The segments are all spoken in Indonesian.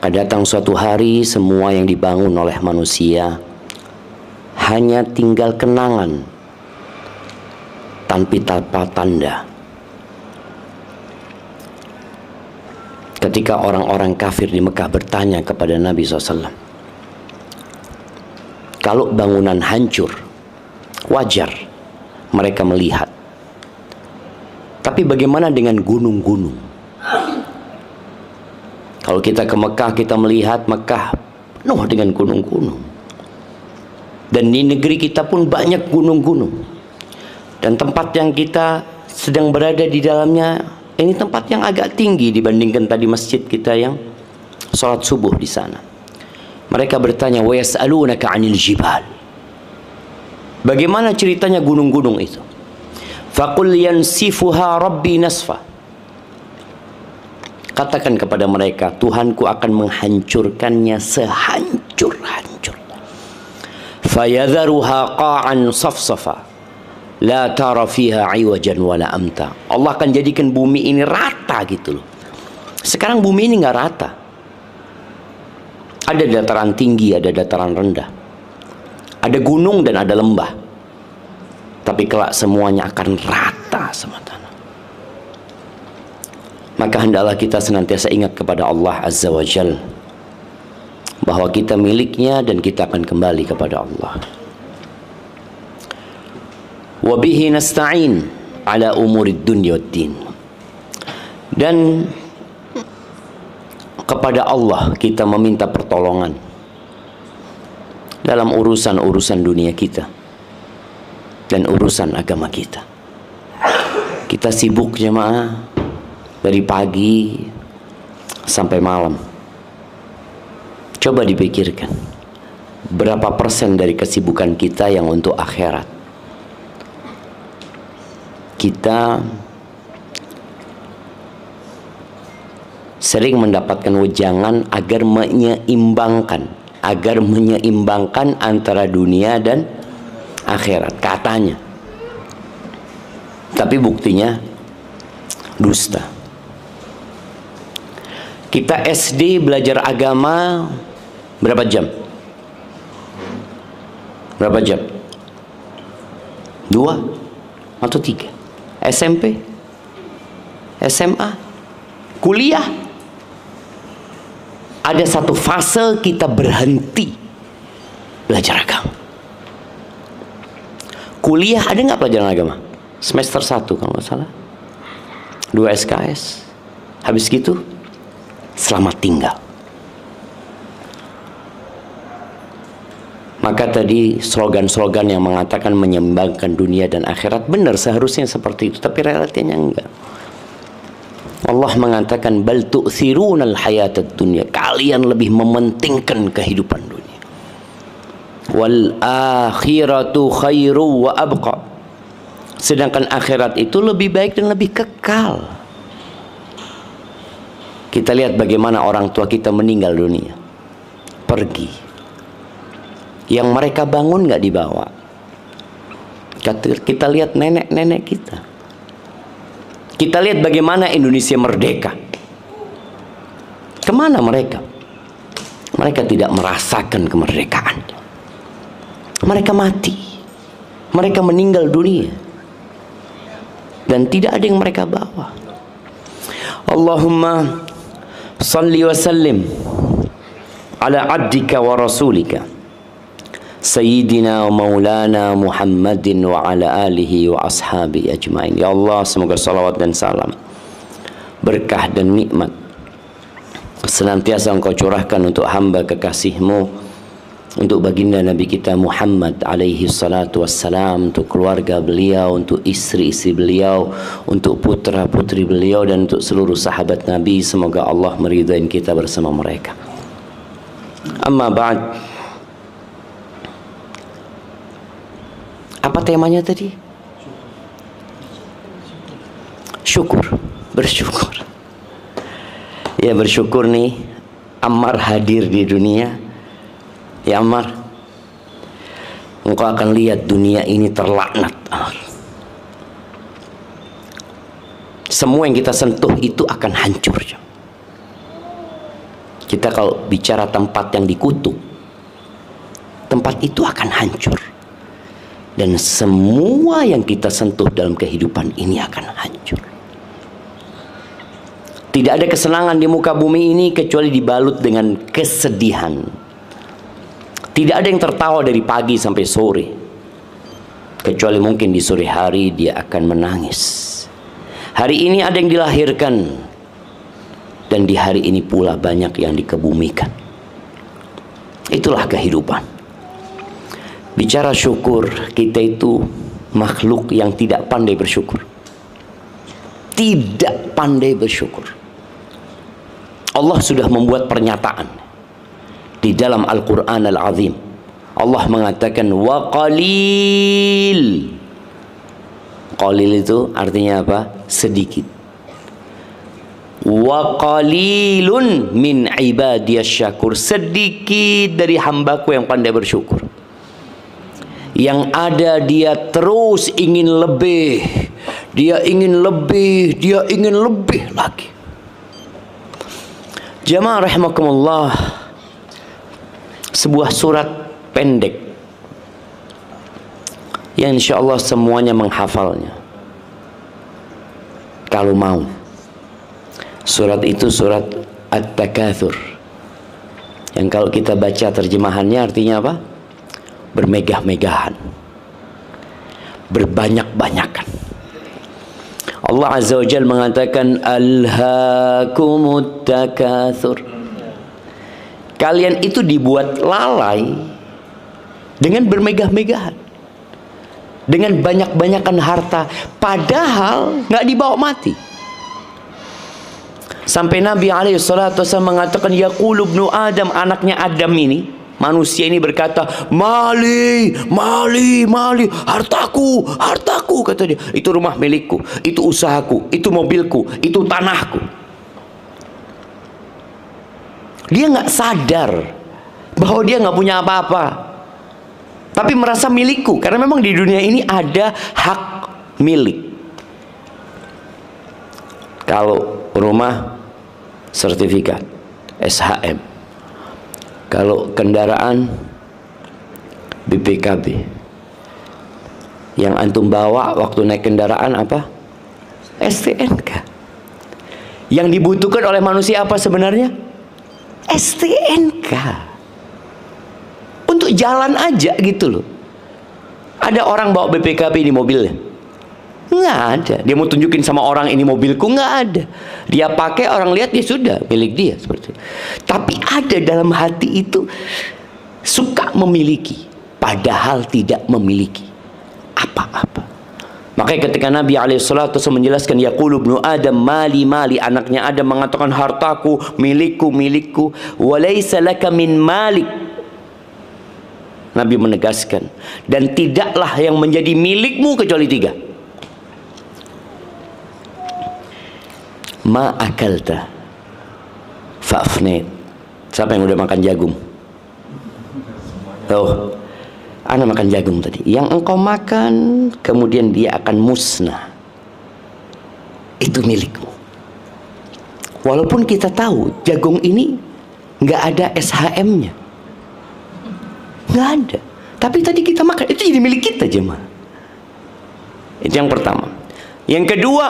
Akan datang suatu hari semua yang dibangun oleh manusia hanya tinggal kenangan tanpa tanda. Ketika orang-orang kafir di Mekah bertanya kepada Nabi SAW, kalau bangunan hancur, wajar mereka melihat. Tapi bagaimana dengan gunung-gunung? Kalau kita ke Mekah, kita melihat Mekah penuh dengan gunung-gunung. Dan di negeri kita pun banyak gunung-gunung. Dan tempat yang kita sedang berada di dalamnya, ini tempat yang agak tinggi dibandingkan tadi masjid kita yang sholat subuh di sana. Mereka bertanya, wa yas'alunaka 'anil jibal. Bagaimana ceritanya gunung-gunung itu? Faqul yansifuha rabbi nasfa. Katakan kepada mereka, Tuhanku akan menghancurkannya sehancur-hancurnya. Fayadharuha qa'an safsafa, la tara fiha 'iwajan wala amta. Allah akan jadikan bumi ini rata gitu loh. Sekarang bumi ini nggak rata. Ada dataran tinggi, ada dataran rendah. Ada gunung dan ada lembah. Tapi kelak semuanya akan rata sama tanah. Maka hendaklah kita senantiasa ingat kepada Allah Azza wa Jal, bahwa kita miliknya dan kita akan kembali kepada Allah. Wa bihi nasta'in ala umurid dunya waddin. Dan kepada Allah kita meminta pertolongan dalam urusan-urusan dunia kita dan urusan agama kita. Kita sibuk jemaah dari pagi sampai malam. Coba dipikirkan, berapa persen dari kesibukan kita yang untuk akhirat? Kita sering mendapatkan wejangan agar menyeimbangkan antara dunia dan akhirat katanya, tapi buktinya dusta. Kita SD belajar agama berapa jam? Berapa jam? 2 atau 3? SMP, SMA, kuliah, ada satu fase kita berhenti belajar agama. Kuliah ada nggak pelajaran agama? Semester 1 kalau nggak salah, 2 SKS, habis gitu selamat tinggal. Maka tadi slogan-slogan yang mengatakan menyeimbangkan dunia dan akhirat, benar seharusnya seperti itu, tapi realitanya enggak. Allah mengatakan bal tu'thirunal hayatad dunya, kalian lebih mementingkan kehidupan dunia. Wal akhiratu khairu wa abqa, sedangkan akhirat itu lebih baik dan lebih kekal. Kita lihat bagaimana orang tua kita meninggal dunia, pergi. Yang mereka bangun nggak dibawa. Kita lihat nenek-nenek kita. Kita lihat bagaimana Indonesia merdeka. Kemana mereka? Mereka tidak merasakan kemerdekaan. Mereka mati. Mereka meninggal dunia. Dan tidak ada yang mereka bawa. Allahumma salli wa sallim ala abdika wa rasulika Sayyidina wa maulana Muhammadin wa ala alihi wa ashabi ajmain. Ya Allah, semoga salawat dan salam, berkah dan nikmat senantiasa Engkau curahkan untuk hamba kekasih-Mu, untuk baginda Nabi kita Muhammad alaihi salatu wassalam, untuk keluarga beliau, untuk istri-istri beliau, untuk putra-putri beliau, dan untuk seluruh sahabat Nabi. Semoga Allah meridai kita bersama mereka. Amma ba'd. Apa temanya tadi? Syukur, bersyukur. Ya, bersyukur nih Ammar hadir di dunia. Ya Ammar, engkau akan lihat dunia ini terlaknat. Semua yang kita sentuh itu akan hancur. Kita kalau bicara tempat yang dikutuk, tempat itu akan hancur. Dan semua yang kita sentuh dalam kehidupan ini akan hancur. Tidak ada kesenangan di muka bumi ini kecuali dibalut dengan kesedihan. Tidak ada yang tertawa dari pagi sampai sore, kecuali mungkin di sore hari dia akan menangis. Hari ini ada yang dilahirkan, dan di hari ini pula banyak yang dikebumikan. Itulah kehidupan. Bicara syukur, kita itu makhluk yang tidak pandai bersyukur. Tidak pandai bersyukur. Allah sudah membuat pernyataan di dalam Al-Quran Al-Azim. Allah mengatakan wa qalil. Qalil itu artinya apa? Sedikit. Wa qalilun min ibadiyas syakur. Sedikit dari hambaku yang pandai bersyukur. Yang ada dia terus ingin lebih. Dia ingin lebih, dia ingin lebih lagi. Jamaah rahimakumullah, sebuah surat pendek yang insya Allah semuanya menghafalnya kalau mau. Surat itu surat At-Takatsur, yang kalau kita baca terjemahannya artinya apa? Bermegah-megahan, berbanyak-banyakan. Allah Azza wa Jalla mengatakan alhaakumut takatsur. Kalian itu dibuat lalai dengan bermegah-megahan, dengan banyak-banyakan harta, padahal nggak dibawa mati. Sampai Nabi alaihi salatu wasallam mengatakan yaqulu ibnu Adam, anaknya Adam ini, manusia ini berkata, mali, mali, mali, hartaku, hartaku, kata dia. Itu rumah milikku, itu usahaku, itu mobilku, itu tanahku. Dia nggak sadar bahwa dia nggak punya apa-apa, tapi merasa milikku, karena memang di dunia ini ada hak milik. Kalau rumah sertifikat SHM, kalau kendaraan BPKB. Yang antum bawa waktu naik kendaraan apa? STNK. Yang dibutuhkan oleh manusia apa sebenarnya? STNK. Untuk jalan aja gitu loh. Ada orang bawa BPKB di mobilnya? Nggak ada. Dia mau tunjukin sama orang ini mobilku, nggak ada. Dia pakai, orang lihat, dia sudah milik dia seperti itu. Tapi ada dalam hati itu suka memiliki, padahal tidak memiliki apa-apa. Makanya ketika Nabi alaihissalatu menjelaskan yaqulu ibnu Adam mali mali, anaknya Adam mengatakan hartaku, milikku, milikku, walaysa laka min malik. Nabi menegaskan, dan tidaklah yang menjadi milikmu kecuali tiga. Ma akalta fa'afnit. Siapa yang udah makan jagung? Oh, ana makan jagung tadi. Yang engkau makan kemudian dia akan musnah. Itu milikmu. Walaupun kita tahu jagung ini nggak ada SHM-nya, nggak ada. Tapi tadi kita makan, itu jadi milik kita jemaah. Itu yang pertama. Yang kedua,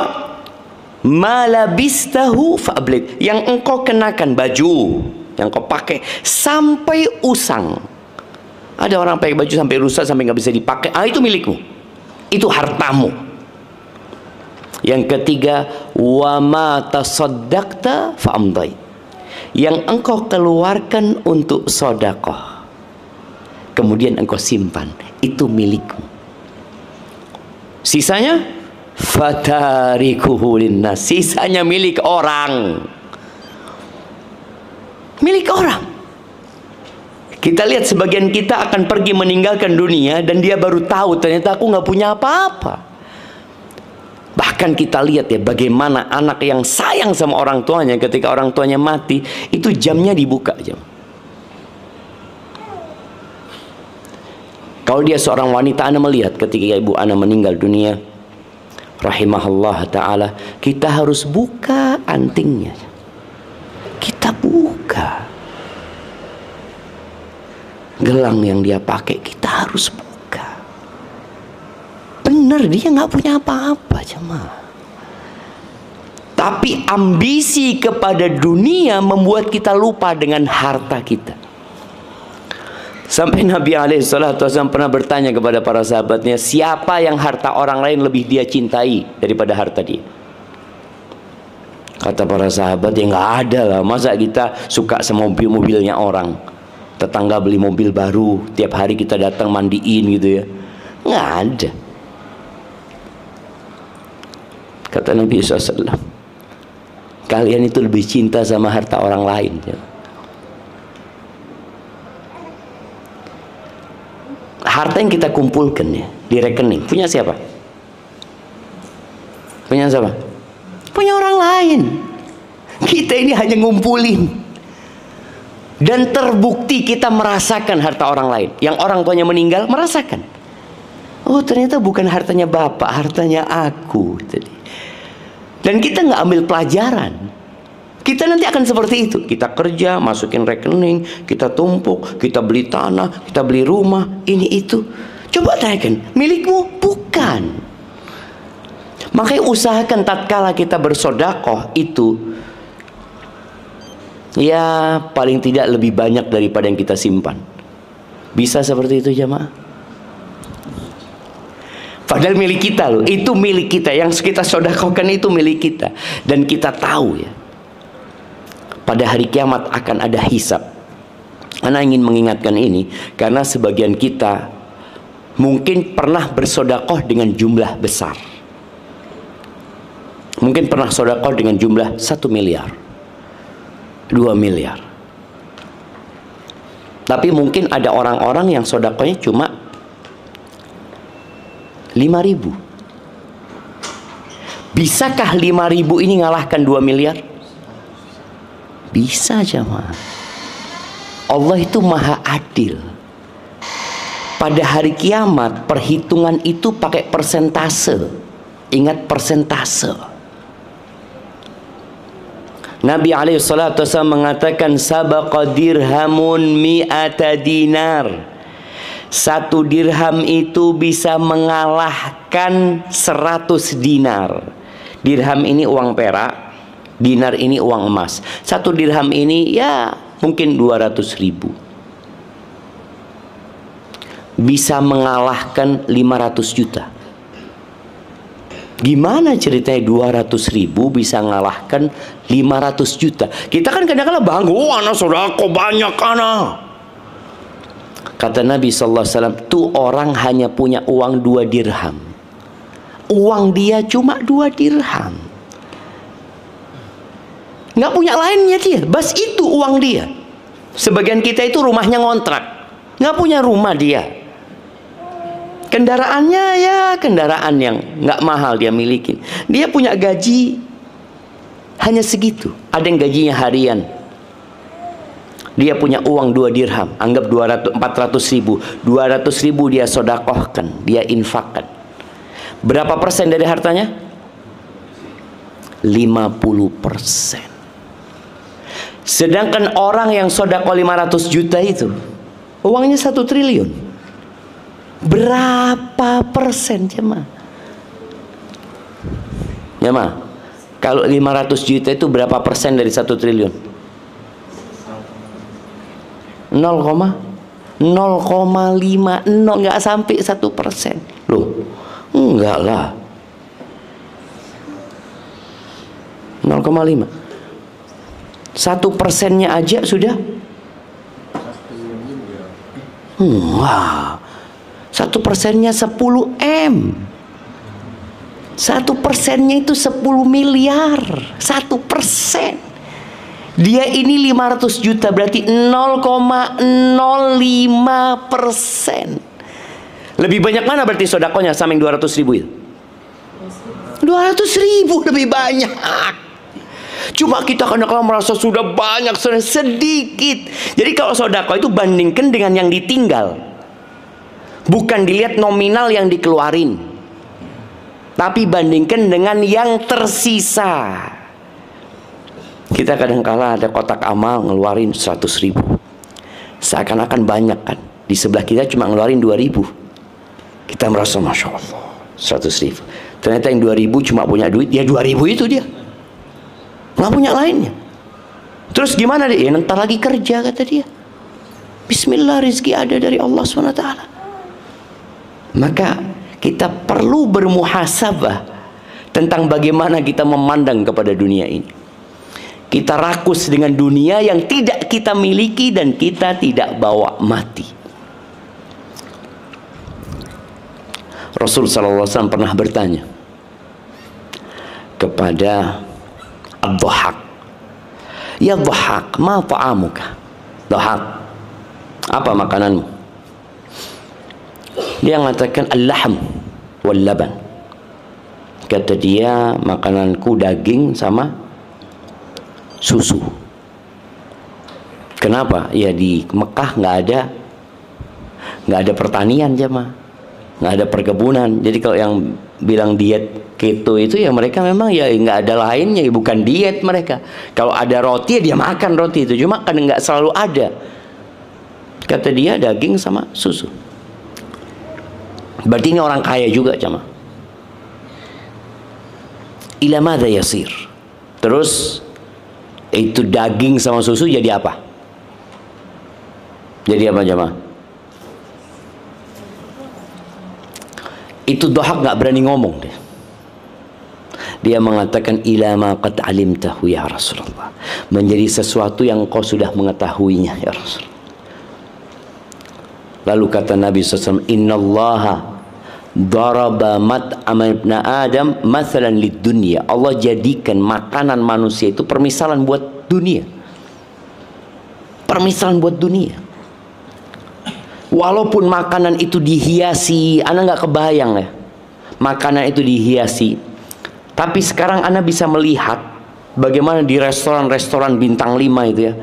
malabistahu fa'ablit. Yang engkau kenakan, baju yang kau pakai sampai usang. Ada orang pakai baju sampai rusak, sampai nggak bisa dipakai. Itu milikmu. Itu hartamu. Yang ketiga, wa ma tasaddaqta fa'amdai. Yang engkau keluarkan untuk sedekah, kemudian engkau simpan, itu milikmu. Sisanya fatarikuhu linnas, sisanya milik orang. Milik orang. Kita lihat sebagian kita akan pergi meninggalkan dunia dan dia baru tahu ternyata aku nggak punya apa-apa. Bahkan kita lihat ya bagaimana anak yang sayang sama orang tuanya, ketika orang tuanya mati itu jamnya dibuka jam. Kalau dia seorang wanita, ana melihat ketika ibu ana meninggal dunia, rahimahullah ta'ala, kita harus buka antingnya. Kita kita buka. Gelang yang dia pakai kita harus buka. Bener, dia nggak punya apa-apa jemaah. Tapi ambisi kepada dunia membuat kita lupa dengan harta kita. Sampai Nabi SAW pernah bertanya kepada para sahabatnya, siapa yang harta orang lain lebih dia cintai daripada harta dia? Kata para sahabat, ya nggak ada lah. Masa kita suka sama mobil-mobilnya orang? Tetangga beli mobil baru, tiap hari kita datang mandiin gitu ya. Nggak ada. Kata Nabi SAW, kalian itu lebih cinta sama harta orang lain. Harta yang kita kumpulkan ya di rekening punya siapa? Punya siapa? Punya orang lain. Kita ini hanya ngumpulin. Dan terbukti kita merasakan harta orang lain. Yang orang tuanya meninggal merasakan. Oh ternyata bukan hartanya bapak, hartanya aku tadi. Dan kita nggak ambil pelajaran. Kita nanti akan seperti itu. Kita kerja, masukin rekening, kita tumpuk, kita beli tanah, kita beli rumah, ini itu. Coba tanyakan, milikmu? Bukan. Makanya usahakan tatkala kita bersedekah itu, ya paling tidak lebih banyak daripada yang kita simpan. Bisa seperti itu jemaah? Padahal milik kita loh, itu milik kita. Yang kita sedekahkan itu milik kita. Dan kita tahu ya, pada hari kiamat akan ada hisab. Ana ingin mengingatkan ini karena sebagian kita mungkin pernah bersedekah dengan jumlah besar. Mungkin pernah sedekah dengan jumlah 1 miliar, 2 miliar. Tapi mungkin ada orang-orang yang sedekahnya cuma 5.000. Bisakah 5.000 ini ngalahkan 2 miliar? Bisa jemaah. Allah itu maha adil. Pada hari kiamat perhitungan itu pakai persentase. Ingat persentase. Nabi SAW mengatakan sabaqa dirhamun mi'ata dinar. 1 dirham itu bisa mengalahkan 100 dinar. Dirham ini uang perak, dinar ini uang emas. 1 dirham ini ya mungkin 200.000. Bisa mengalahkan 500 juta. Gimana ceritanya 200.000 bisa mengalahkan 500 juta? Kita kan kadang-kadang bangga, oh anak sedekah banyak anak. Kata Nabi SAW, tuh orang hanya punya uang 2 dirham. Uang dia cuma 2 dirham. Nggak punya lainnya dia, bas itu uang dia. Sebagian kita itu rumahnya ngontrak, nggak punya rumah dia. Kendaraannya ya kendaraan yang nggak mahal dia milikin. Dia punya gaji hanya segitu. Ada yang gajinya harian. Dia punya uang 2 dirham, anggap 400.000. 200.000 dia sedekahkan, dia infakkan. Berapa persen dari hartanya? 50%. Sedangkan orang yang sedekah 500 juta itu uangnya 1 triliun. Berapa persen jemaah? Jemaah, kalau 500 juta itu berapa persen dari 1 triliun? 0,05, nggak sampai 1%. Loh, enggak lah. 0,5. 1%-nya aja sudah. Wah, 1%-nya 10 M. 1%-nya itu 10 miliar. 1%. Dia ini 500 juta berarti 0,05%. Lebih banyak mana berarti sedekahnya sama yang 200.000 itu? 200.000 lebih banyak. Cuma kita kadang-kadang merasa sudah banyak, sudah sedikit. Jadi kalau sedekah itu bandingkan dengan yang ditinggal. Bukan dilihat nominal yang dikeluarin, tapi bandingkan dengan yang tersisa. Kita kadang-kala ada kotak amal ngeluarin 100.000, seakan-akan banyak kan. Di sebelah kita cuma ngeluarin 2.000. Kita merasa Masya Allah 100.000. Ternyata yang 2.000 cuma punya duit, ya 2.000 itu dia, nggak punya lainnya. Terus gimana dia? Ya ntar lagi kerja, kata dia. Bismillah, rezeki ada dari Allah SWT. Maka kita perlu bermuhasabah tentang bagaimana kita memandang kepada dunia ini. Kita rakus dengan dunia yang tidak kita miliki dan kita tidak bawa mati. Rasul SAW pernah bertanya kepada Ad-Dhahhak, "Ya Dhahhak, ma ta'amuka?" Dhahhak, apa makananmu? Dia mengatakan al-lahm wal laban. Kata dia, makananku daging sama susu. Kenapa? Ya di Mekah nggak ada pertanian, jemaah, nggak ada perkebunan. Jadi kalau yang bilang diet keto itu ya mereka memang ya nggak ada lainnya, ya bukan diet mereka. Kalau ada roti ya dia makan roti itu, cuma kan nggak selalu ada. Kata dia daging sama susu. Berarti ini orang kaya juga, jemaah. Ila madza yasir. Terus itu daging sama susu jadi apa? Jadi apa, jemaah? Itu Dhahhak nggak berani ngomong deh. Dia mengatakan ila ma qad alimtahu ya Rasulullah, menjadi sesuatu yang kau sudah mengetahuinya ya Rasul. Lalu kata Nabi SAW, innallaha daraba mat'ama ibn Adam mathalan lid dunya. Allah jadikan makanan manusia itu permisalan buat dunia. Permisalan buat dunia. Walaupun makanan itu dihiasi, ana nggak kebayang ya. Makanan itu dihiasi. Tapi sekarang ana bisa melihat bagaimana di restoran-restoran bintang 5 itu ya.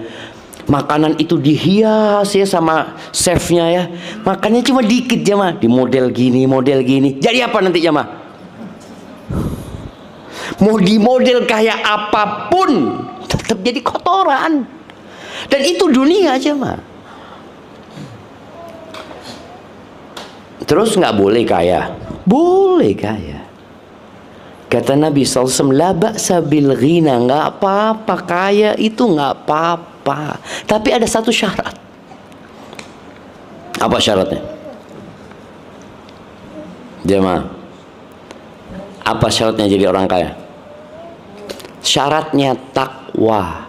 Makanan itu dihias ya sama chefnya ya. Makannya cuma dikit, jemaah. Di model gini, model gini. Jadi apa nanti, jemaah? Mau di model kayak apapun tetap jadi kotoran. Dan itu dunia, jemaah. Terus nggak boleh kaya? Boleh kaya. Kata Nabi SAW, la ba'sa bil ghina, nggak apa-apa kaya itu, nggak apa-apa. Tapi ada satu syarat. Apa syaratnya? Jemaah, apa syaratnya jadi orang kaya? Syaratnya takwa.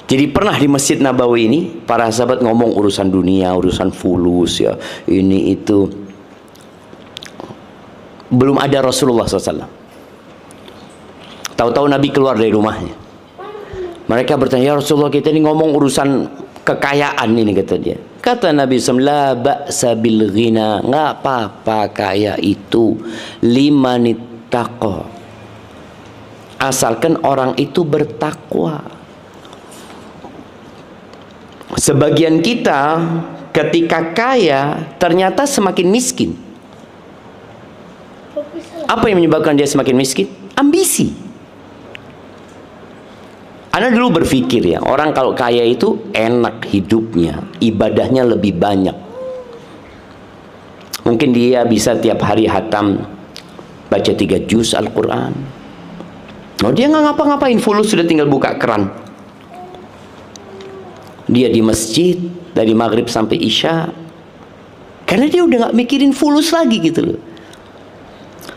Jadi pernah di Masjid Nabawi ini para sahabat ngomong urusan dunia, urusan fulus ya, ini itu. Belum ada Rasulullah SAW. Tahu-tahu Nabi keluar dari rumahnya. Mereka bertanya, ya Rasulullah, kita ini ngomong urusan kekayaan ini, kata dia. Kata Nabi SAW, la ba'sa bil ghina, nggak apa-apa kaya itu, limanittaqa, asalkan orang itu bertakwa. Sebagian kita ketika kaya ternyata semakin miskin. Apa yang menyebabkan dia semakin miskin? Ambisi. Anda dulu berpikir ya, orang kalau kaya itu enak hidupnya, ibadahnya lebih banyak. Mungkin dia bisa tiap hari hatam, baca 3 juz Al-Quran. Oh, dia nggak ngapa-ngapain, fulus sudah tinggal buka keran. Dia di masjid dari maghrib sampai isya, karena dia udah nggak mikirin fulus lagi gitu loh.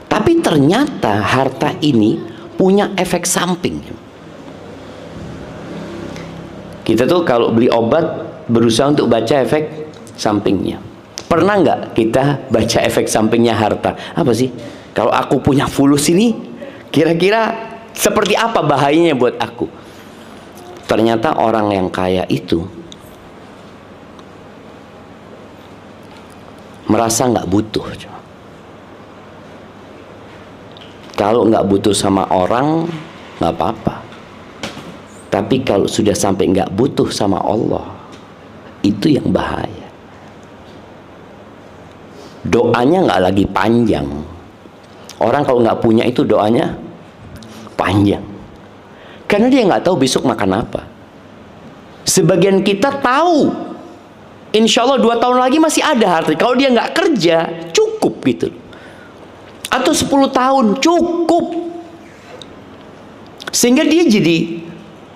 Tapi ternyata harta ini punya efek samping. Kita tuh kalau beli obat berusaha untuk baca efek sampingnya. Pernah nggak kita baca efek sampingnya harta? Apa sih? Kalau aku punya fulus ini, kira-kira seperti apa bahayanya buat aku? Ternyata orang yang kaya itu merasa nggak butuh. Kalau nggak butuh sama orang, nggak apa-apa. Tapi kalau sudah sampai nggak butuh sama Allah, itu yang bahaya. Doanya nggak lagi panjang. Orang kalau nggak punya itu doanya panjang. Karena dia nggak tahu besok makan apa. Sebagian kita tahu, insya Allah 2 tahun lagi masih ada harta. Kalau dia nggak kerja, cukup gitu. Atau 10 tahun, cukup. Sehingga dia jadi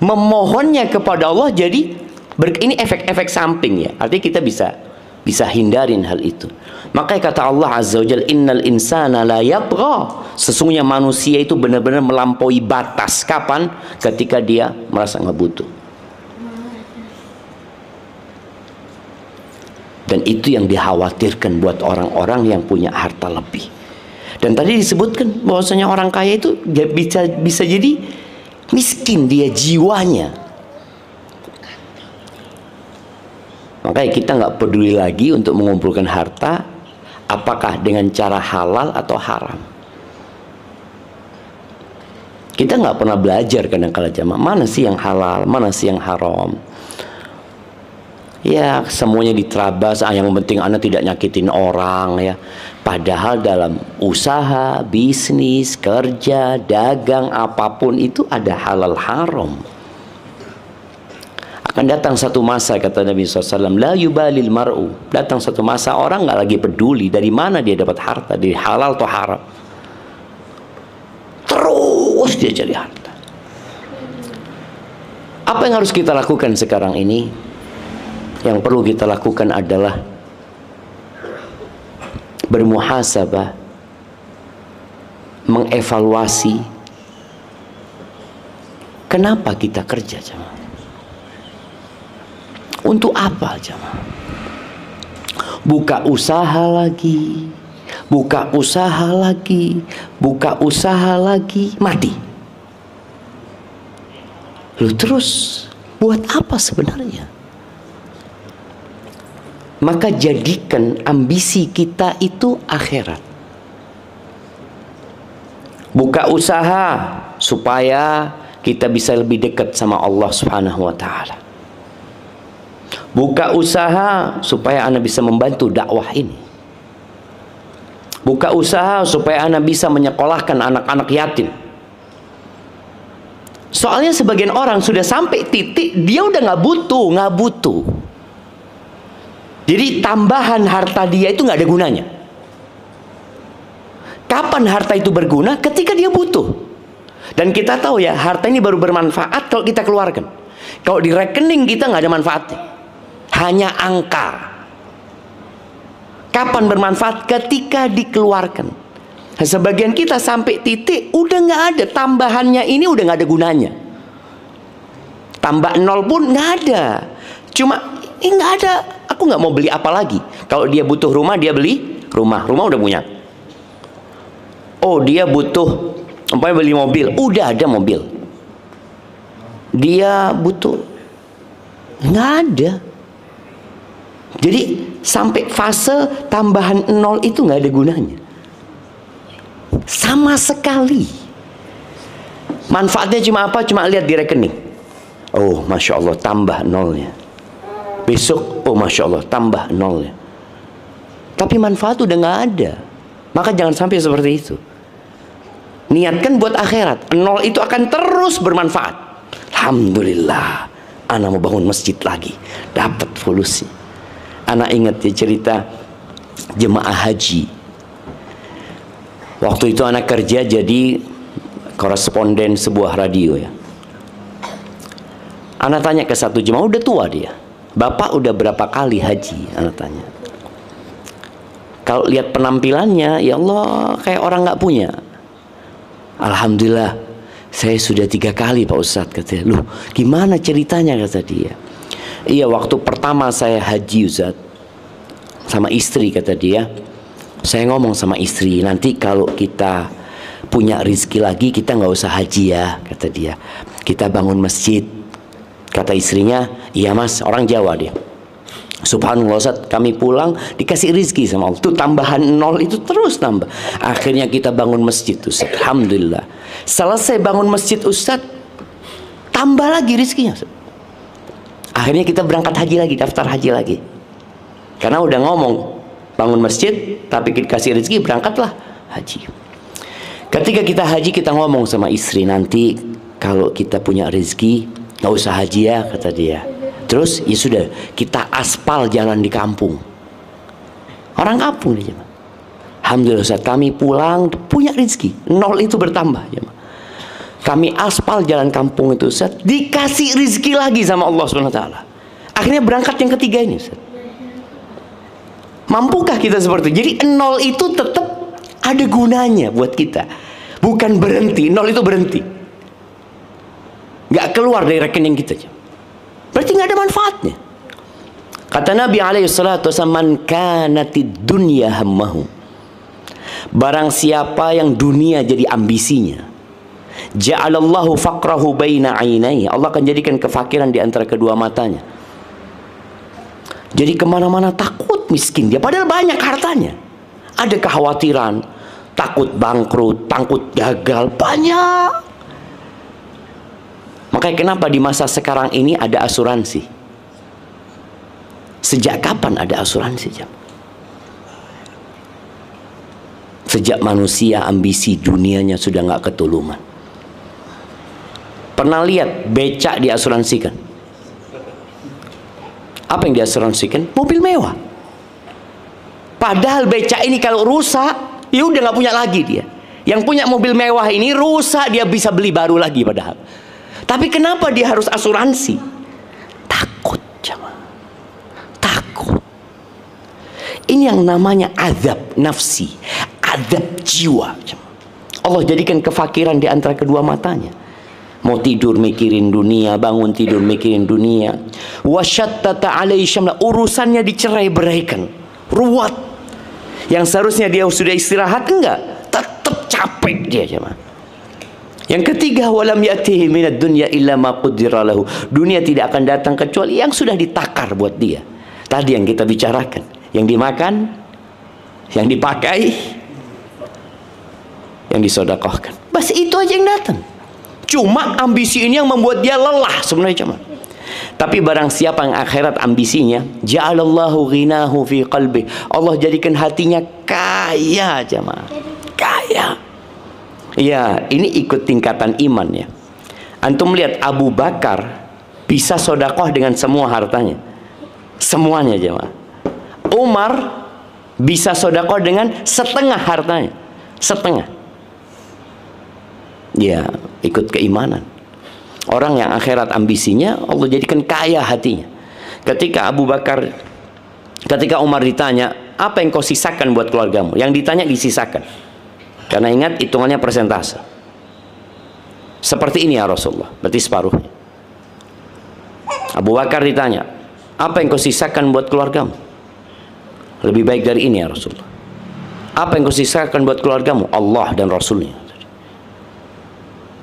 memohonnya kepada Allah, jadi ini efek-efek samping ya. Artinya kita bisa hindarin hal itu. Makanya kata Allah Azza wa Jalla, innal insana la yatgha. Sesungguhnya manusia itu benar-benar melampaui batas. Kapan? Ketika dia merasa nggak butuh. Dan itu yang dikhawatirkan buat orang-orang yang punya harta lebih. Dan tadi disebutkan bahwasanya orang kaya itu bisa jadi miskin dia jiwanya. Makanya kita nggak peduli lagi untuk mengumpulkan harta, apakah dengan cara halal atau haram. Kita nggak pernah belajar kadang-kala jamaah, mana sih yang halal, mana sih yang haram. Ya semuanya diterabas, yang penting anak tidak nyakitin orang ya. Padahal dalam usaha, bisnis, kerja, dagang, apapun itu ada halal haram. Akan datang satu masa, kata Nabi SAW, la yubalil mar'u. Datang satu masa orang nggak lagi peduli dari mana dia dapat harta, dari halal atau haram. Terus dia cari harta. Apa yang harus kita lakukan sekarang ini? Yang perlu kita lakukan adalah bermuhasabah, mengevaluasi kenapa kita kerja, jemaah. Untuk apa, jemaah? Buka usaha lagi, buka usaha lagi, buka usaha lagi, mati. Lalu terus buat apa sebenarnya? Maka jadikan ambisi kita itu akhirat. Buka usaha supaya kita bisa lebih dekat sama Allah Subhanahu wa taala. Buka usaha supaya Anda bisa membantu dakwah ini. Buka usaha supaya Anda bisa menyekolahkan anak-anak yatim. Soalnya sebagian orang sudah sampai titik dia udah nggak butuh. Jadi tambahan harta dia itu nggak ada gunanya. Kapan harta itu berguna? Ketika dia butuh. Dan kita tahu ya, harta ini baru bermanfaat kalau kita keluarkan. Kalau di rekening kita nggak ada manfaatnya, hanya angka. Kapan bermanfaat? Ketika dikeluarkan. Nah, sebagian kita sampai titik udah nggak ada tambahannya, ini udah nggak ada gunanya. Tambah 0 pun nggak ada. Cuma nggak ada. Aku nggak mau beli apa lagi. Kalau dia butuh rumah, dia beli rumah udah punya. Oh, dia butuh umpamanya beli mobil, udah ada mobil. Dia butuh, nggak ada. Jadi sampai fase tambahan 0 itu nggak ada gunanya sama sekali. Manfaatnya cuma apa? Cuma lihat di rekening. Oh, masya Allah, tambah 0-nya. Besok, oh masya Allah, tambah 0-nya. Tapi manfaat udah nggak ada. Maka jangan sampai seperti itu. Niatkan buat akhirat. 0 itu akan terus bermanfaat. Alhamdulillah, anak mau bangun masjid lagi, dapat solusi. Anak ingat ya cerita jemaah haji. Waktu itu anak kerja jadi koresponden sebuah radio ya. Anak tanya ke satu jemaah, udah tua dia. Bapak udah berapa kali haji? Anak tanya. Kalau lihat penampilannya, ya Allah, kayak orang nggak punya. Alhamdulillah, saya sudah 3 kali Pak Ustadz, katanya. Loh, gimana ceritanya, kata dia. Iya, waktu pertama saya haji Ustadz sama istri, kata dia. Saya ngomong sama istri, nanti kalau kita punya rezeki lagi, kita nggak usah haji ya, kata dia. Kita bangun masjid. Kata istrinya, iya mas, orang Jawa dia. Subhanallah Ustaz, kami pulang dikasih rizki sama Allah. Itu tambahan 0 itu terus tambah. Akhirnya kita bangun masjid Ustaz. Alhamdulillah. Selesai bangun masjid Ustaz, tambah lagi rizkinya Ustaz. Akhirnya kita berangkat haji lagi, daftar haji lagi. Karena udah ngomong, bangun masjid, tapi dikasih rizki, berangkatlah haji. Ketika kita haji, kita ngomong sama istri, nanti kalau kita punya rezeki nggak usah haji ya, kata dia. Terus ya sudah, kita aspal jalan di kampung. Orang kampung nih jemaah. Alhamdulillah Ustaz, kami pulang punya rezeki, nol itu bertambah jemaah. Kami aspal jalan kampung itu Ustaz, dikasih rezeki lagi sama Allah SWT. Akhirnya berangkat yang ketiga ini Ustaz. Mampukah kita seperti itu? Jadi nol itu tetap ada gunanya buat kita. Bukan berhenti, nol itu berhenti. Nggak keluar dari rekening kita. Berarti nggak ada manfaatnya. Kata Nabi alaihissalatu wassalam, man kanatid dunya hammahu. Barang siapa yang dunia jadi ambisinya, ja'alallahu faqrahu baina ainai. Allah akan jadikan kefakiran di antara kedua matanya. Jadi kemana-mana takut miskin dia, padahal banyak hartanya. Ada kekhawatiran, takut bangkrut, takut gagal, banyak. Makanya kenapa di masa sekarang ini ada asuransi? Sejak kapan ada asuransi? Sejak manusia ambisi dunianya sudah nggak ketulungan. Pernah lihat becak diasuransikan? Apa yang diasuransikan? Mobil mewah. Padahal becak ini kalau rusak, ya udah nggak punya lagi dia. Yang punya mobil mewah ini rusak, dia bisa beli baru lagi padahal. Tapi kenapa dia harus asuransi? Takut, jemaah. Takut. Ini yang namanya azab nafsi, azab jiwa. Allah jadikan kefakiran di antara kedua matanya. Mau tidur mikirin dunia, bangun tidur mikirin dunia. Wasyattata alaihi syamla, urusannya dicerai-beraikan, ruwet. Yang seharusnya dia sudah istirahat, enggak, tetap capek dia, jemaah. Yang ketiga, walam ya'tihi minad dunya illa ma qaddara lahu. Dunia tidak akan datang kecuali yang sudah ditakar buat dia. Tadi yang kita bicarakan, yang dimakan, yang dipakai, yang disedekahkan. Bas itu aja yang datang. Cuma ambisi ini yang membuat dia lelah sebenarnya, cuma. Tapi barang siapa yang akhirat ambisinya, ja'alallahu ghinahu fi qalbi. Allah jadikan hatinya kaya, jemaah. Kaya. Ya, ini ikut tingkatan iman ya. Antum lihat Abu Bakar bisa sodakoh dengan semua hartanya, semuanya jemaah. Umar bisa sodakoh dengan setengah hartanya, setengah. Ya, ikut keimanan. Orang yang akhirat ambisinya, Allah jadikan kaya hatinya. Ketika Umar ditanya, apa yang kau sisakan buat keluargamu? Yang ditanya disisakan. Karena ingat hitungannya persentase. Seperti ini ya Rasulullah, berarti separuhnya. Abu Bakar ditanya, apa yang kau sisakan buat keluargamu? Lebih baik dari ini ya Rasulullah. Apa yang kau sisakan buat keluargamu? Allah dan Rasulnya.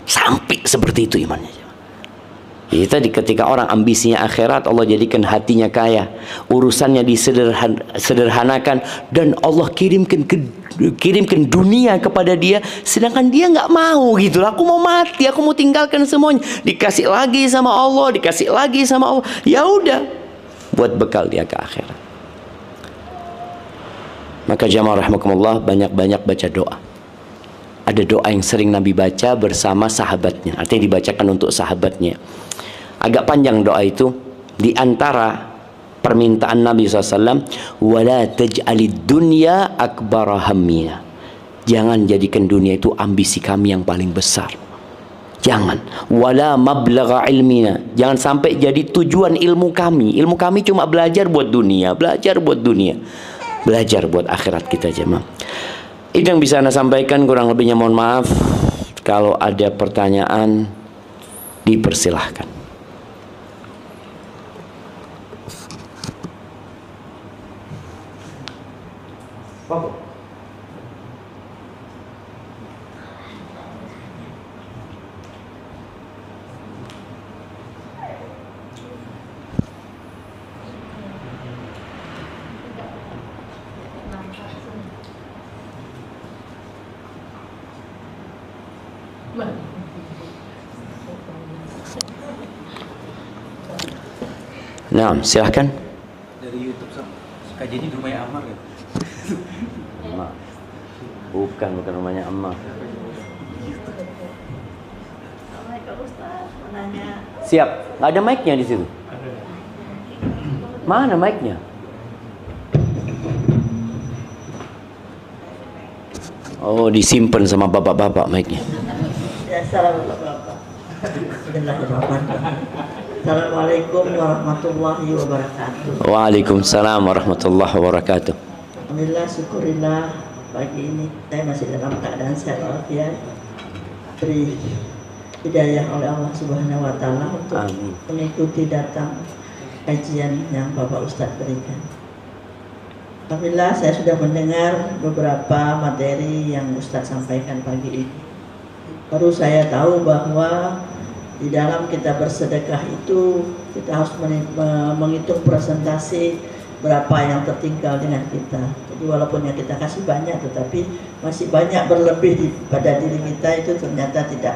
Sampai seperti itu imannya. Jadi tadi ketika orang ambisinya akhirat, Allah jadikan hatinya kaya, urusannya disederhanakan, dan Allah kirimkan dunia kepada dia, sedangkan dia nggak mau gitu. Aku mau mati, aku mau tinggalkan semuanya. Dikasih lagi sama Allah, dikasih lagi sama Allah. Ya udah, buat bekal dia ke akhirat. Maka jamaah rahimakumullah, banyak-banyak baca doa. Ada doa yang sering Nabi baca bersama sahabatnya, artinya dibacakan untuk sahabatnya. Agak panjang doa itu. Di antara permintaan Nabi SAW, wala taj'alid dunya akbara hammina. Jangan jadikan dunia itu ambisi kami yang paling besar. Jangan. Wala mablagha ilmina. Jangan sampai jadi tujuan ilmu kami. Ilmu kami cuma belajar buat dunia, belajar buat dunia, belajar buat akhirat kita, jemaah. Itu yang bisa Anda sampaikan, kurang lebihnya mohon maaf. Kalau ada pertanyaan, dipersilahkan. Nah, silahkan. Dari YouTube, kajiannya di rumahnya Ammar ya? Ammar. Bukan rumahnya Ammar. Assalamualaikum Ustaz. Siap. Nggak ada mic-nya di situ. Mana mic-nya? Oh, disimpan sama bapak-bapak mic-nya. Ya, salam bapak-bapak. Bismillahirrahmanirrahim. Assalamualaikum warahmatullahi wabarakatuh. Waalaikumsalam warahmatullahi wabarakatuh. Alhamdulillah, syukurillah pagi ini saya masih dalam keadaan sehat walafiat, beri hidayah oleh Allah Subhanahu wa taala untuk Amin. mengikuti datang kajian yang Bapak Ustadz berikan. Alhamdulillah saya sudah mendengar beberapa materi yang Ustadz sampaikan pagi ini. Baru saya tahu bahwa di dalam kita bersedekah itu kita harus menghitung persentase berapa yang tertinggal dengan kita. Jadi walaupun yang kita kasih banyak, tetapi masih banyak berlebih pada diri kita, itu ternyata tidak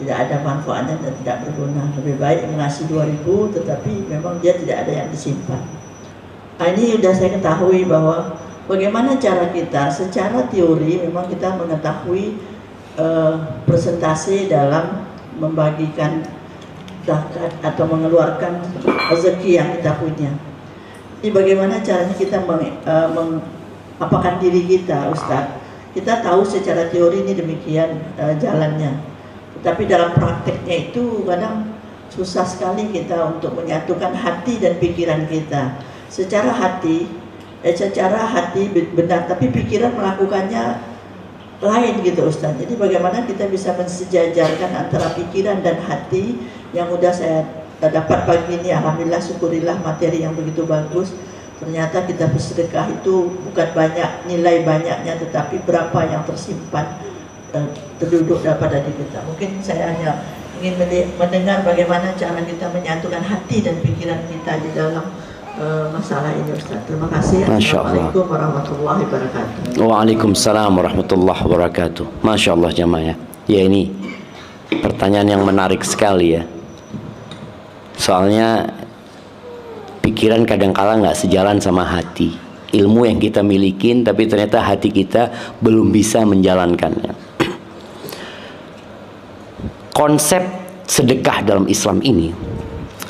ada manfaatnya dan tidak berguna. Lebih baik mengasih 2.000 tetapi memang dia tidak ada yang disimpan. Nah, ini sudah saya ketahui bahwa bagaimana cara kita secara teori memang kita mengetahui persentase dalam membagikan zakat atau mengeluarkan rezeki yang kita punya. Ini bagaimana caranya kita mengapakan diri kita, Ustadz? Kita tahu secara teori ini demikian jalannya, tetapi dalam prakteknya itu kadang susah sekali kita untuk menyatukan hati dan pikiran kita. Secara hati benar, tapi pikiran melakukannya lain gitu, Ustadz. Jadi bagaimana kita bisa mensejajarkan antara pikiran dan hati yang udah saya dapat pagi ini. Alhamdulillah, syukurillah materi yang begitu bagus. Ternyata kita bersedekah itu bukan banyak nilai banyaknya, tetapi berapa yang tersimpan terduduk pada diri kita. Mungkin saya hanya ingin mendengar bagaimana cara kita menyatukan hati dan pikiran kita di dalam masalah ini, Ustaz. Terima kasih. Assalamualaikum warahmatullahi wabarakatuh. Waalaikumsalam warahmatullahi wabarakatuh. Masya Allah jamaah ya. Ya, ini pertanyaan yang menarik sekali ya. Soalnya pikiran kadang-kala nggak sejalan sama hati. Ilmu yang kita milikin tapi ternyata hati kita belum bisa menjalankannya. Konsep sedekah dalam Islam ini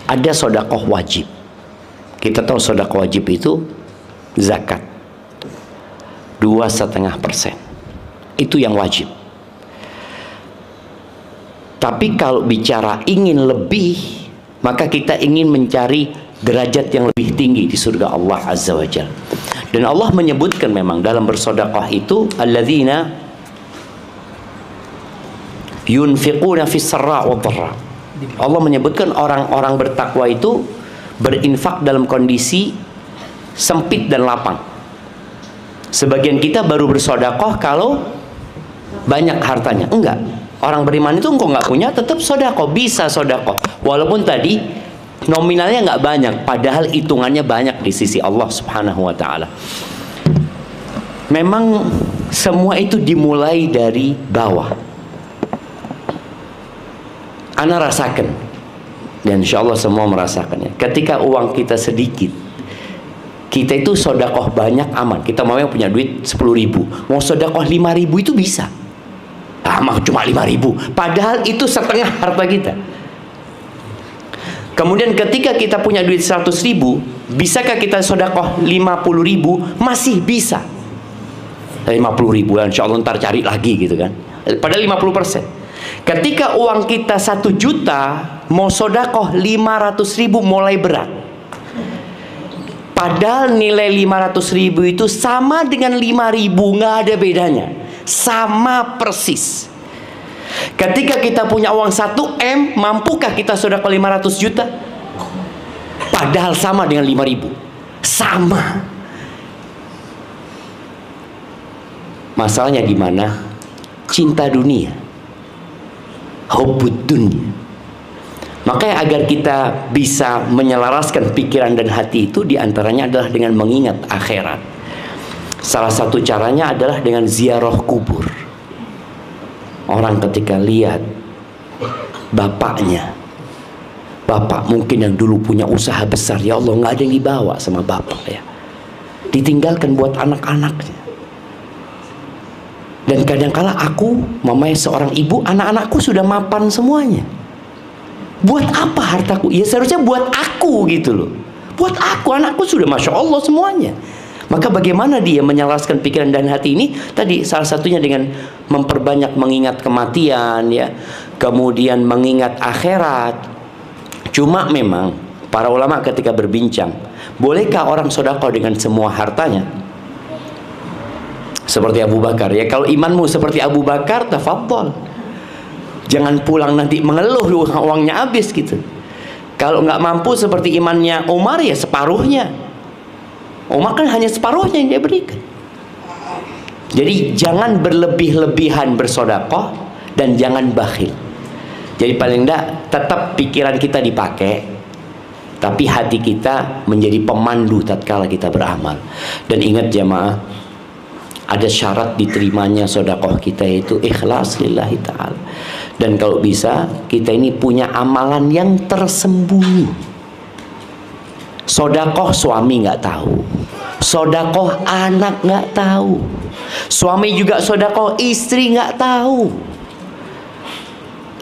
ada sedekah wajib. Kita tahu sedekah wajib itu zakat 2,5%. Itu yang wajib. Tapi kalau bicara ingin lebih, maka kita ingin mencari derajat yang lebih tinggi di surga Allah Azza wa Jalla. Dan Allah menyebutkan memang dalam bersedekah itu alladzina yunfiquna fis sarra wa dharra. Allah menyebutkan orang-orang bertakwa itu berinfak dalam kondisi sempit dan lapang. Sebagian kita baru bersedekah kalau banyak hartanya. Enggak. Orang beriman itu engkau nggak punya tetap sedekah, bisa sedekah. Walaupun tadi nominalnya nggak banyak, padahal hitungannya banyak di sisi Allah Subhanahu wa taala. Memang semua itu dimulai dari bawah. Ana rasakan, dan insya Allah semua merasakannya. Ketika uang kita sedikit, kita itu sedekah banyak aman. Kita mau yang punya duit 10.000, mau sedekah 5.000 itu bisa. Cuma 5.000, padahal itu setengah harta kita. Kemudian ketika kita punya duit 100.000, bisakah kita sedekah 50.000? Masih bisa. 50.000, insya Allah ntar cari lagi gitu kan. Padahal 50%. Ketika uang kita 1 juta, mau sedekah 500.000 mulai berat. Padahal nilai 500.000 itu sama dengan 5.000, nggak ada bedanya. Sama persis. Ketika kita punya uang 1 M, mampukah kita sedekah 500 juta? Padahal sama dengan 5.000. Sama. Masalahnya di mana? Cinta dunia. Hubbud dunya. Makanya agar kita bisa menyelaraskan pikiran dan hati itu, diantaranya adalah dengan mengingat akhirat. Salah satu caranya adalah dengan ziarah kubur. Orang ketika lihat bapaknya, bapak mungkin yang dulu punya usaha besar, ya Allah nggak ada yang dibawa sama bapak ya, ditinggalkan buat anak-anaknya. Dan kadangkala aku, mamanya seorang ibu, anak-anakku sudah mapan semuanya. Buat apa hartaku? Ya seharusnya buat aku gitu loh. Buat aku, anakku sudah Masya Allah semuanya. Maka bagaimana dia menyelaraskan pikiran dan hati ini? Tadi salah satunya dengan memperbanyak mengingat kematian, ya, kemudian mengingat akhirat. Cuma memang para ulama ketika berbincang, bolehkah orang sedekah dengan semua hartanya? Seperti Abu Bakar, ya, kalau imanmu seperti Abu Bakar, tafadhol. Jangan pulang nanti mengeluh uangnya habis gitu. Kalau nggak mampu seperti imannya Umar, ya separuhnya. Umar kan hanya separuhnya yang dia berikan. Jadi jangan berlebih-lebihan bersedekah dan jangan bakhil. Jadi paling enggak tetap pikiran kita dipakai, tapi hati kita menjadi pemandu tatkala kita beramal. Dan ingat jamaah, ada syarat diterimanya sedekah kita, yaitu ikhlas lillahi ta'ala. Dan kalau bisa kita ini punya amalan yang tersembunyi. Sedekah suami nggak tahu, sedekah anak nggak tahu, suami juga sedekah istri nggak tahu.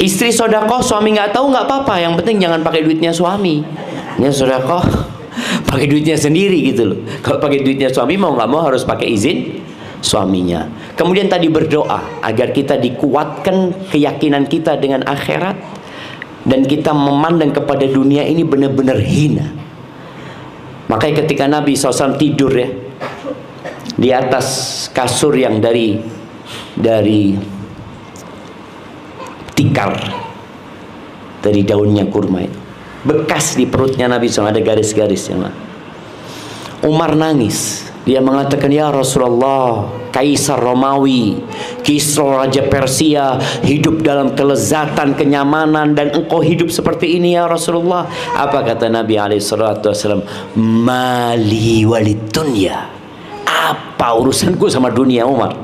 Istri sedekah suami nggak tahu, nggak apa-apa, yang penting jangan pakai duitnya suami. Ini sedekah pakai duitnya sendiri gitu loh. Kalau pakai duitnya suami, mau nggak mau harus pakai izin suaminya. Kemudian tadi berdoa agar kita dikuatkan keyakinan kita dengan akhirat, dan kita memandang kepada dunia ini benar-benar hina. Makanya ketika Nabi SAW tidur, ya, di atas kasur yang dari tikar, dari daunnya kurma itu, bekas di perutnya Nabi SAW ada garis-garisnya. Umar nangis. Dia mengatakan, ya Rasulullah, Kaisar Romawi, Kisra Raja Persia hidup dalam kelezatan, kenyamanan, dan engkau hidup seperti ini ya Rasulullah. Apa kata Nabi SAW? Mali walid dunya. Apa urusanku sama dunia, Umar?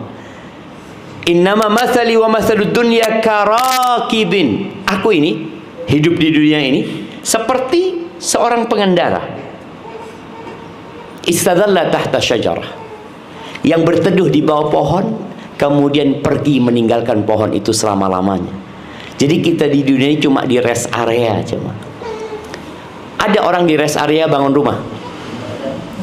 Innama mathali wa mathalud dunya karakibin. Aku ini hidup di dunia ini seperti seorang pengendara istadalla tahta syajarah, yang berteduh di bawah pohon, kemudian pergi meninggalkan pohon itu selama-lamanya. Jadi kita di dunia ini cuma di rest area cuma. Ada orang di rest area bangun rumah?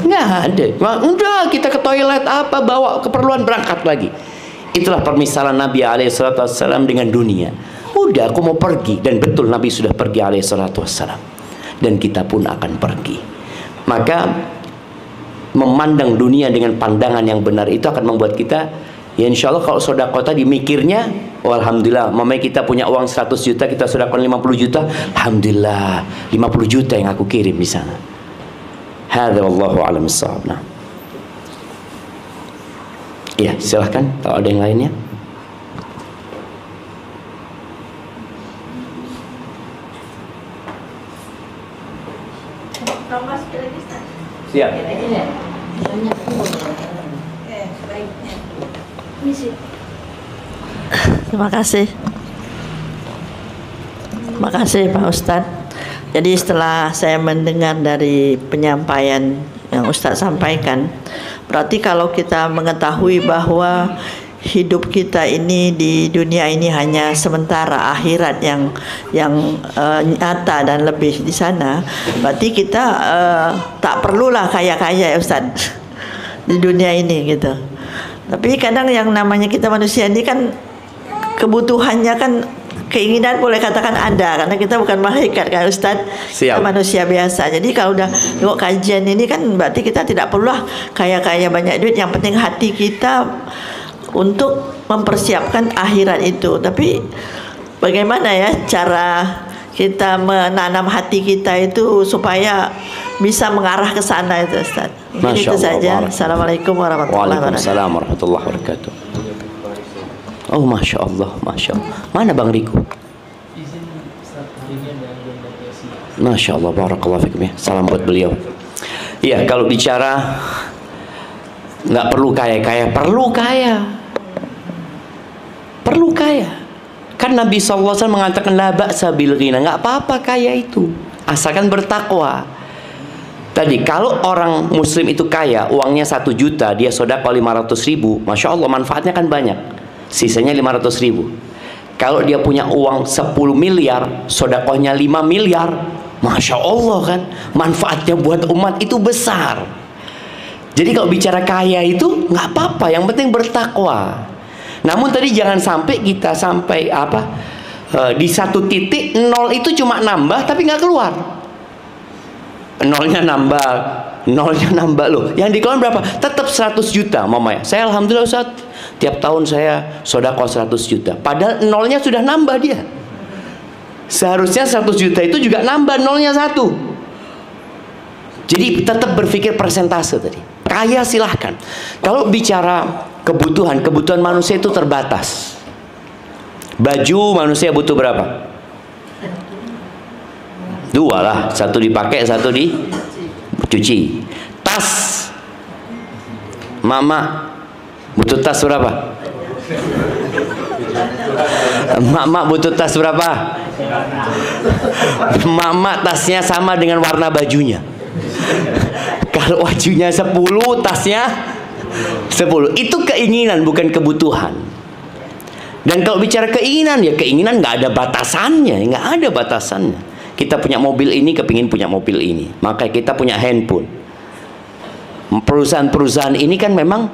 Nggak ada. Udah, kita ke toilet apa, bawa keperluan, berangkat lagi. Itulah permisalan Nabi SAW dengan dunia. Udah, aku mau pergi. Dan betul Nabi sudah pergi SAW. Dan kita pun akan pergi. Maka memandang dunia dengan pandangan yang benar itu akan membuat kita, ya insya Allah kalau sedekah tadi mikirnya, oh alhamdulillah, mamanya kita punya uang 100 juta, kita sedekah 50 juta, alhamdulillah 50 juta yang aku kirim di sana. Hadza wallahu a'lam bissawab. Nah, iya silahkan kalau ada yang lainnya. Siap. Terima kasih. Terima kasih Pak Ustadz. Jadi setelah saya mendengar dari penyampaian yang Ustadz sampaikan, berarti kalau kita mengetahui bahwa hidup kita ini di dunia ini hanya sementara, akhirat yang nyata dan lebih di sana, berarti kita tak perlulah kaya-kaya ya Ustadz di dunia ini gitu. Tapi kadang yang namanya kita manusia ini kan kebutuhannya kan, keinginan boleh katakan ada, karena kita bukan malaikat kan Ustadz, kita manusia biasa. Jadi kalau udah tengok kajian ini kan berarti kita tidak perlulah kaya-kaya banyak duit, yang penting hati kita untuk mempersiapkan akhirat itu. Tapi bagaimana ya cara kita menanam hati kita itu supaya bisa mengarah ke sana itu Ustaz. Itu saja. Assalamualaikum warahmatullahi wabarakatuh. Waalaikumsalam warahmatullahi wabarakatuh. Oh Masya Allah, Masya Allah. Mana Bang Riko? Masya Allah, barakallahu fikum ya. Salam buat beliau. Iya, kalau bicara nggak perlu kaya-kaya, perlu kaya. Perlu kaya. Kan Nabi SAW mengatakan la ba'sa bil ghina, nggak apa-apa kaya itu, asalkan bertakwa. Tadi kalau orang muslim itu kaya, uangnya 1 juta, dia sedekah 500.000, Masya Allah manfaatnya kan banyak. Sisanya 500.000. Kalau dia punya uang 10 miliar, sodakohnya 5 miliar, Masya Allah kan, manfaatnya buat umat itu besar. Jadi kalau bicara kaya itu nggak apa-apa, yang penting bertakwa. Namun tadi jangan sampai kita sampai di satu titik nol itu cuma nambah tapi nggak keluar. Nolnya nambah loh. Yang dikeluarkan berapa? Tetap 100 juta mamanya. Saya alhamdulillah Ustaz, tiap tahun saya sedekah 100 juta. Padahal nolnya sudah nambah dia. Seharusnya 100 juta itu juga nambah, nolnya 1. Jadi tetap berpikir persentase tadi. Kaya silahkan. Kalau bicara kebutuhan manusia itu terbatas. Baju manusia butuh berapa? 2 lah, 1 dipakai, 1 dicuci. Tas, mama butuh tas berapa? Mama butuh tas berapa? Mama tasnya sama dengan warna bajunya. Kalau bajunya 10, tasnya 10. Itu keinginan, bukan kebutuhan. Dan kalau bicara keinginan, ya keinginan nggak ada batasannya, nggak ada batasannya. Kita punya mobil ini, kepingin punya mobil ini, maka kita punya handphone. Perusahaan-perusahaan ini kan memang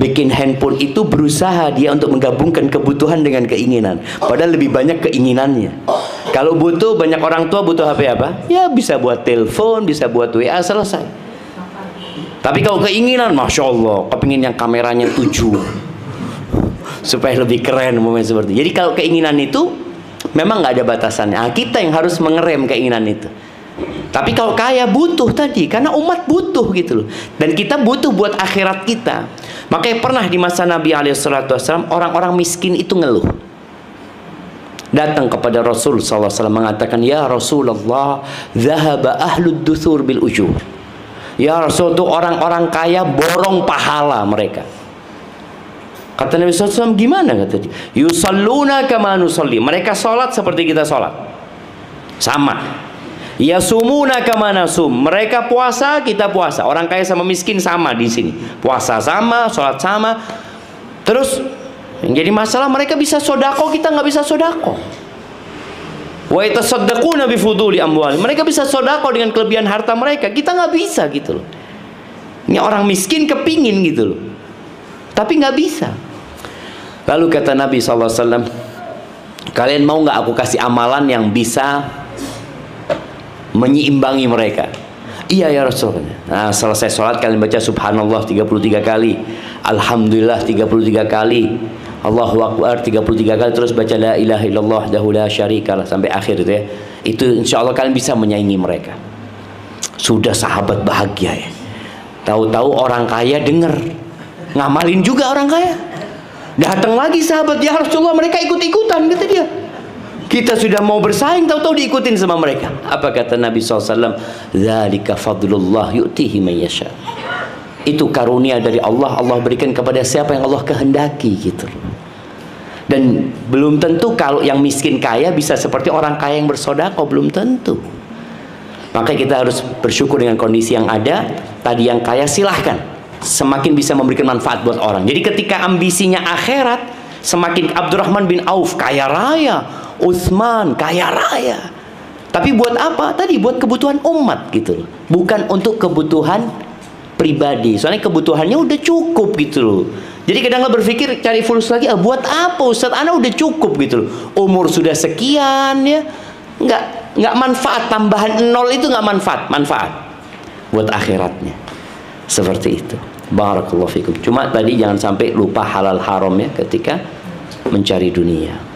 bikin handphone itu berusaha dia untuk menggabungkan kebutuhan dengan keinginan. Padahal lebih banyak keinginannya. Kalau butuh, banyak orang tua butuh HP apa? Ya bisa buat telepon, bisa buat WA, selesai. Tapi kalau keinginan, Masya Allah, kepingin yang kameranya 7 supaya lebih keren, momen seperti. Jadi kalau keinginan itu memang nggak ada batasannya. Nah, kita yang harus mengerem keinginan itu. Tapi kalau kaya butuh tadi, karena umat butuh gitu loh. Dan kita butuh buat akhirat kita. Makanya pernah di masa Nabi SAW, orang-orang miskin itu ngeluh. Datang kepada Rasul SAW mengatakan, ya Rasulullah, zahaba ahlud duthur bil ujur. Ya Rasul, itu orang-orang kaya borong pahala mereka. Kata Nabi SAW, gimana kata dia? Yusalluna kama nusalli. Mereka sholat seperti kita sholat, sama. Yasumuna kama nasum. Mereka puasa, kita puasa. Orang kaya sama miskin sama di sini. Puasa sama, sholat sama. Terus yang jadi masalah, mereka bisa sodako, kita nggak bisa sodako. Wa yatasaddaquna bi fuduli amwal. Mereka bisa sodako dengan kelebihan harta mereka, kita nggak bisa gitu loh. Ini orang miskin kepingin gitu loh, tapi nggak bisa. Lalu kata Nabi SAW, kalian mau nggak aku kasih amalan yang bisa menyeimbangi mereka? Iya ya Rasulullah. Nah, selesai sholat kalian baca subhanallah 33 kali, alhamdulillah 33 kali, Allahu Akbar 33 kali, terus baca la ilaha illallah wahdahu la syarikalah sampai akhir itu ya. Itu insya Allah kalian bisa menyaingi mereka. Sudah sahabat bahagia ya. Tahu-tahu orang kaya dengar, ngamalin juga orang kaya. Datang lagi sahabat, ya Rasulullah, mereka ikut-ikutan, kata dia. Kita sudah mau bersaing, tahu-tahu diikutin sama mereka. Apa kata Nabi SAW? Dzalika fadlullah yu'tihi man yasha. Itu karunia dari Allah, Allah berikan kepada siapa yang Allah kehendaki gitu. Dan belum tentu kalau yang miskin kaya bisa seperti orang kaya yang bersedekah, belum tentu. Maka kita harus bersyukur dengan kondisi yang ada. Tadi yang kaya silahkan, semakin bisa memberikan manfaat buat orang. Jadi ketika ambisinya akhirat, semakin Abdurrahman bin Auf kaya raya, Utsman kaya raya. Tapi buat apa? Tadi buat kebutuhan umat gitu loh. Bukan untuk kebutuhan pribadi. Soalnya kebutuhannya udah cukup gitu loh. Jadi kadang berpikir cari fulus lagi, buat apa Ustaz? Ana udah cukup gitu loh. Umur sudah sekian ya. Nggak manfaat, tambahan 0 itu nggak manfaat buat akhiratnya. Seperti itu. Barakallahu fikum. Cuma tadi jangan sampai lupa halal haram ya ketika mencari dunia.